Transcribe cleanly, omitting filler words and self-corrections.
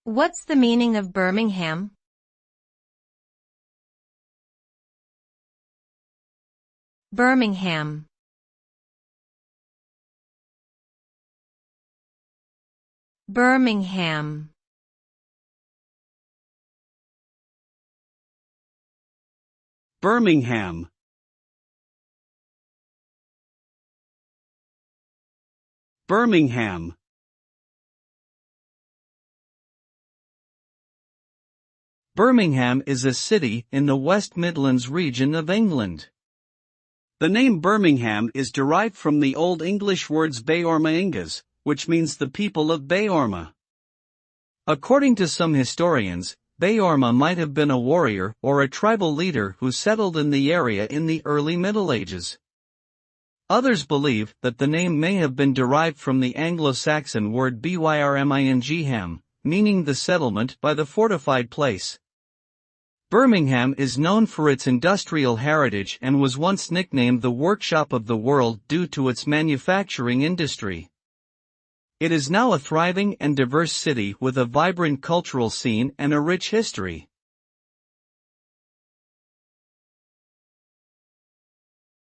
What's the meaning of Birmingham? Birmingham. Birmingham. Birmingham. Birmingham. Birmingham is a city in the West Midlands region of England. The name Birmingham is derived from the Old English words Beorma Ingas, which means the people of Beorma. According to some historians, Beorma might have been a warrior or a tribal leader who settled in the area in the early Middle Ages. Others believe that the name may have been derived from the Anglo-Saxon word Byrmingham, meaning the settlement by the fortified place. Birmingham is known for its industrial heritage and was once nicknamed the Workshop of the World due to its manufacturing industry. It is now a thriving and diverse city with a vibrant cultural scene and a rich history.